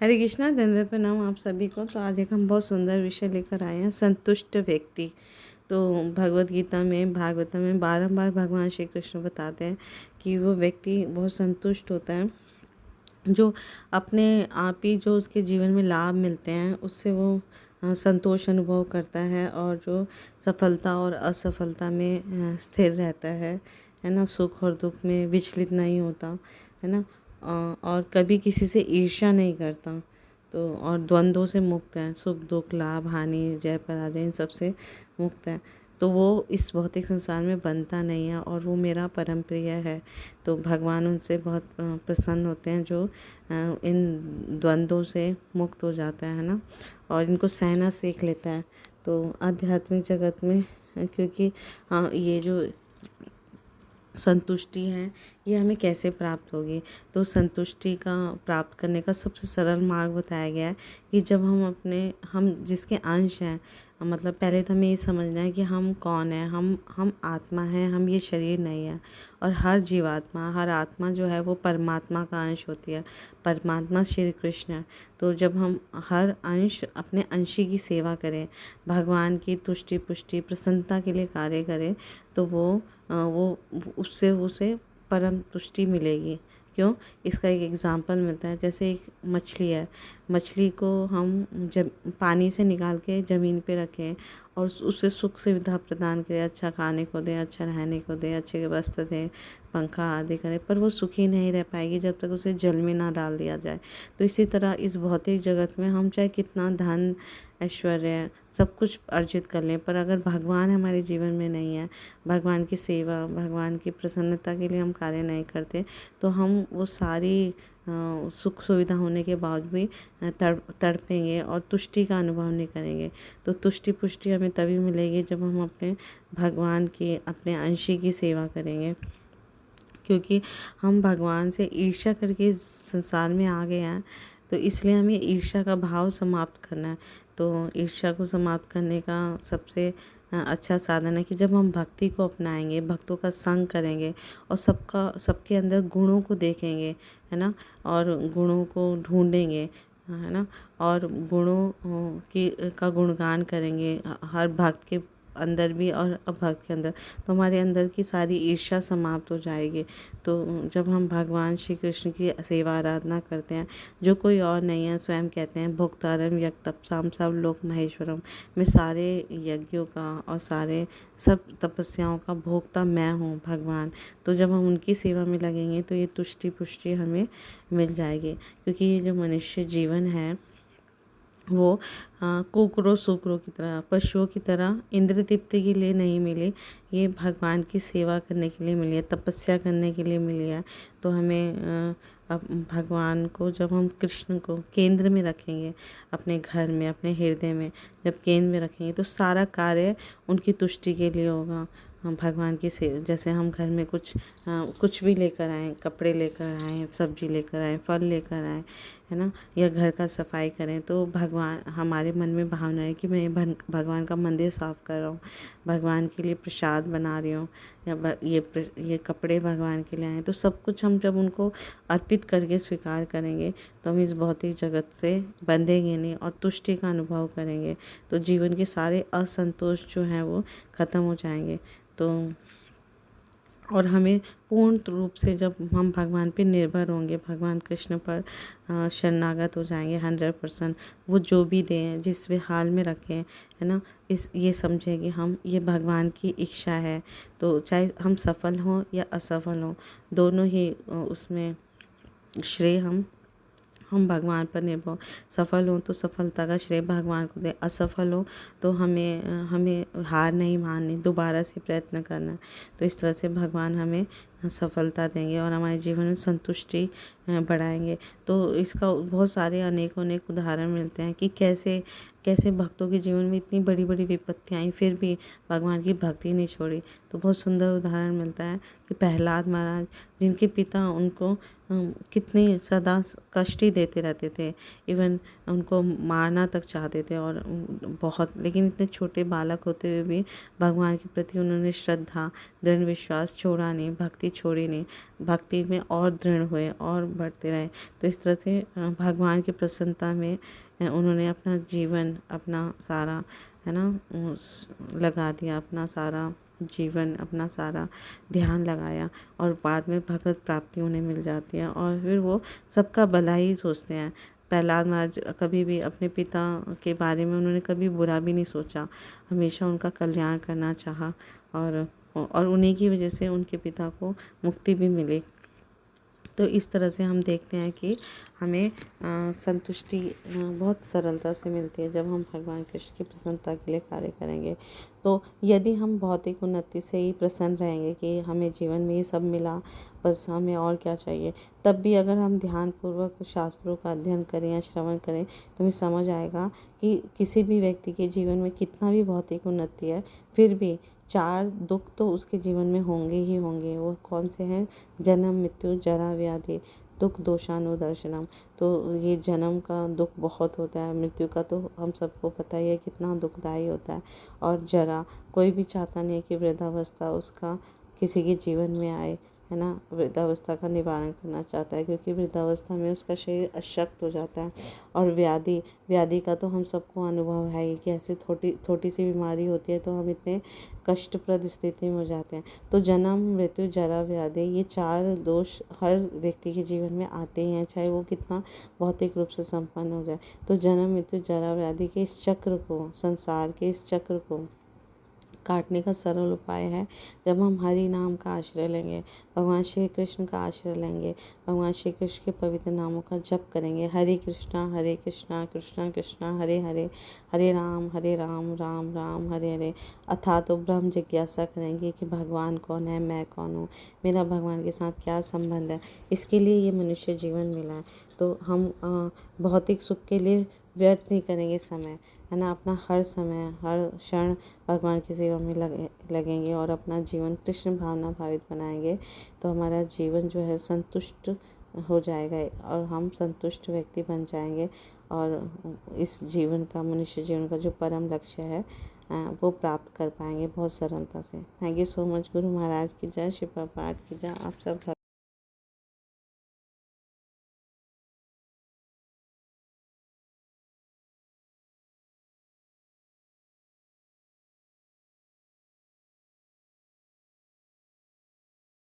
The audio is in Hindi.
हरे कृष्णा, धन्यवाद, प्रणाम आप सभी को। तो आज एक हम बहुत सुंदर विषय लेकर आए हैं, संतुष्ट व्यक्ति। तो भगवत गीता में, भागवतम में बारंबार भगवान श्री कृष्ण बताते हैं कि वो व्यक्ति बहुत संतुष्ट होता है, जो अपने आप ही जो उसके जीवन में लाभ मिलते हैं उससे वो संतोष अनुभव करता है, और जो सफलता और असफलता में स्थिर रहता है ना, सुख और दुख में विचलित नहीं होता, है ना। और कभी किसी से ईर्ष्या नहीं करता। तो और द्वंद्वों से मुक्त है, सुख दुख लाभ हानि जय पराजय इन सब से मुक्त है। तो वो इस भौतिक संसार में बनता नहीं है, और वो मेरा परम प्रिय है। तो भगवान उनसे बहुत प्रसन्न होते हैं जो इन द्वंद्वों से मुक्त हो जाता है ना, और इनको सहना सीख लेता है। तो आध्यात्मिक जगत में क्योंकि ये जो संतुष्टि है ये हमें कैसे प्राप्त होगी, तो संतुष्टि का प्राप्त करने का सबसे सरल मार्ग बताया गया है कि जब हम जिसके अंश हैं, मतलब पहले तो हमें ये समझना है कि हम कौन है। हम आत्मा हैं, हम ये शरीर नहीं है। और हर जीवात्मा, हर आत्मा जो है वो परमात्मा का अंश होती है। परमात्मा श्री कृष्ण है। तो जब हम हर अंश अपने अंशी की सेवा करें, भगवान की तुष्टि पुष्टि प्रसन्नता के लिए कार्य करें, तो वो उससे उसे परम तुष्टि मिलेगी। क्यों? इसका एक एग्ज़ाम्पल मिलता है। जैसे एक मछली है, मछली को हम जब पानी से निकाल के ज़मीन पे रखें और उसे सुख सुविधा प्रदान करें, अच्छा खाने को दें, अच्छा रहने को दें, अच्छे वस्त्र दें, पंखा आदि करें, पर वो सुखी नहीं रह पाएगी जब तक उसे जल में ना डाल दिया जाए। तो इसी तरह इस भौतिक जगत में हम चाहे कितना धन ऐश्वर्य सब कुछ अर्जित कर लें, पर अगर भगवान हमारे जीवन में नहीं है, भगवान की सेवा, भगवान की प्रसन्नता के लिए हम कार्य नहीं करते, तो हम वो सारी सुख सुविधा होने के बाद भी तड़पेंगे और तुष्टि का अनुभव नहीं करेंगे। तो तुष्टि पुष्टि हमें तभी मिलेगी जब हम अपने भगवान की, अपने अंशी की सेवा करेंगे। क्योंकि हम भगवान से ईर्ष्या करके इस संसार में आ गए हैं, तो इसलिए हमें ईर्ष्या का भाव समाप्त करना है। तो ईर्ष्या को समाप्त करने का सबसे अच्छा साधन है कि जब हम भक्ति को अपनाएंगे, भक्तों का संग करेंगे और सबके अंदर गुणों को देखेंगे, है ना, और गुणों को ढूंढेंगे, है ना, और गुणों की का गुणगान करेंगे हर भक्त के अंदर भी और अभक्त के अंदर, तो हमारे अंदर की सारी ईर्ष्या समाप्त हो जाएगी। तो जब हम भगवान श्री कृष्ण की सेवा आराधना करते हैं, जो कोई और नहीं है, स्वयं कहते हैं भोक्तारम यज्ञ तपसाम सब लोक महेश्वरम, मैं सारे यज्ञों का और सारे सब तपस्याओं का भोक्ता मैं हूँ भगवान। तो जब हम उनकी सेवा में लगेंगे तो ये तुष्टि पुष्टि हमें मिल जाएगी। क्योंकि ये जो मनुष्य जीवन है वो कुकरों सूकरों की तरह, पशुओं की तरह इंद्र तृप्ति के लिए नहीं मिली, ये भगवान की सेवा करने के लिए मिली है, तपस्या करने के लिए मिली है। तो हमें अब भगवान को, जब हम कृष्ण को केंद्र में रखेंगे, अपने घर में, अपने हृदय में जब केंद्र में रखेंगे, तो सारा कार्य उनकी तुष्टि के लिए होगा। हम भगवान की जैसे हम घर में कुछ भी लेकर आएँ, कपड़े लेकर आएँ, सब्जी लेकर आएँ, फल लेकर आएँ, है ना, या घर का सफाई करें, तो भगवान, हमारे मन में भावना है कि मैं भगवान का मंदिर साफ़ कर रहा हूँ, भगवान के लिए प्रसाद बना रही हूँ, या ये कपड़े भगवान के लिए आए, तो सब कुछ हम जब उनको अर्पित करके स्वीकार करेंगे, तो हम इस भौतिक जगत से बंधेंगे नहीं और तुष्टि का अनुभव करेंगे। तो जीवन के सारे असंतोष जो हैं वो ख़त्म हो जाएंगे। तो और हमें पूर्ण रूप से जब हम भगवान पे निर्भर होंगे, भगवान कृष्ण पर शरणागत हो जाएंगे 100%, वो जो भी दें, जिस भी हाल में रखें, है ना, ये समझें कि हम, ये भगवान की इच्छा है। तो चाहे हम सफल हों या असफल हों, दोनों ही उसमें श्रेय हम भगवान पर निर्भर हों। सफल हों तो सफलता का श्रेय भगवान को दें, असफल हो तो हमें हार नहीं माननी, दोबारा से प्रयत्न करना है। तो इस तरह से भगवान हमें सफलता देंगे और हमारे जीवन में संतुष्टि बढ़ाएंगे। तो इसका बहुत सारे अनेक उदाहरण मिलते हैं कि कैसे कैसे भक्तों के जीवन में इतनी बड़ी बड़ी विपत्तियाँ आई, फिर भी भगवान की भक्ति नहीं छोड़ी। तो बहुत सुंदर उदाहरण मिलता है कि प्रहलाद महाराज, जिनके पिता उनको कितने सदा कष्ट ही देते रहते थे, इवन उनको मारना तक चाहते थे, और बहुत, लेकिन इतने छोटे बालक होते हुए भी भगवान के प्रति उन्होंने श्रद्धा, दृढ़ विश्वास छोड़ा नहीं, भक्ति भक्ति छोड़ी नहीं, भक्ति में और दृढ़ हुए और बढ़ते रहे। तो इस तरह से भगवान की प्रसन्नता में उन्होंने अपना जीवन, अपना सारा है ना लगा दिया, अपना सारा जीवन, अपना सारा ध्यान लगाया, और बाद में भगवत प्राप्ति उन्हें मिल जाती है। और फिर वो सबका भला ही सोचते हैं। प्रहलाद महाराज कभी भी अपने पिता के बारे में उन्होंने कभी बुरा भी नहीं सोचा, हमेशा उनका कल्याण करना चाहा, और उन्हीं की वजह से उनके पिता को मुक्ति भी मिली। तो इस तरह से हम देखते हैं कि हमें संतुष्टि बहुत सरलता से मिलती है जब हम भगवान कृष्ण की प्रसन्नता के लिए कार्य करेंगे। तो यदि हम भौतिक उन्नति से ही प्रसन्न रहेंगे कि हमें जीवन में ये सब मिला, बस हमें और क्या चाहिए, तब भी अगर हम ध्यानपूर्वक शास्त्रों का अध्ययन करें या श्रवण करें तो हमें समझ आएगा कि किसी भी व्यक्ति के जीवन में कितना भी भौतिक उन्नति है, फिर भी 4 दुख तो उसके जीवन में होंगे ही होंगे। वो कौन से हैं? जन्म, मृत्यु, जरा, व्याधि, दुख, दोषानुदर्शनम। तो ये जन्म का दुख बहुत होता है, मृत्यु का तो हम सबको पता ही है कितना दुखदाई होता है, और जरा, कोई भी चाहता नहीं कि वृद्धावस्था उसका किसी के जीवन में आए, है ना। वृद्धावस्था का निवारण करना चाहता है, क्योंकि वृद्धावस्था में उसका शरीर अशक्त हो जाता है। और व्याधि का तो हम सबको अनुभव है कि ऐसे छोटी सी बीमारी होती है तो हम इतने कष्टप्रद स्थिति में हो जाते हैं। तो जन्म, मृत्यु, जरा, व्याधि, ये 4 दोष हर व्यक्ति के जीवन में आते ही हैं, चाहे वो कितना भौतिक रूप से संपन्न हो जाए। तो जन्म, मृत्यु, जरा, व्याधि के इस चक्र को, संसार के इस चक्र को काटने का सरल उपाय है जब हम हरि नाम का आश्रय लेंगे, भगवान श्री कृष्ण का आश्रय लेंगे, भगवान श्री कृष्ण के पवित्र नामों का जप करेंगे। हरे कृष्णा कृष्णा कृष्णा हरे हरे, हरे राम राम राम हरे हरे। अथा तो ब्रह्म जिज्ञासा करेंगे कि भगवान कौन है, मैं कौन हूँ, मेरा भगवान के साथ क्या संबंध है। इसके लिए ये मनुष्य जीवन मिला है। तो हम भौतिक सुख के लिए व्यर्थ नहीं करेंगे समय, है ना। अपना हर समय, हर क्षण भगवान की सेवा में लगेंगे और अपना जीवन कृष्ण भावना भावित बनाएंगे, तो हमारा जीवन जो है संतुष्ट हो जाएगा और हम संतुष्ट व्यक्ति बन जाएंगे, और इस जीवन का, मनुष्य जीवन का जो परम लक्ष्य है वो प्राप्त कर पाएंगे बहुत सरलता से। Thank you so much. Guru Maharaj की जय, श्री प्रभुपाद की जय। आप सब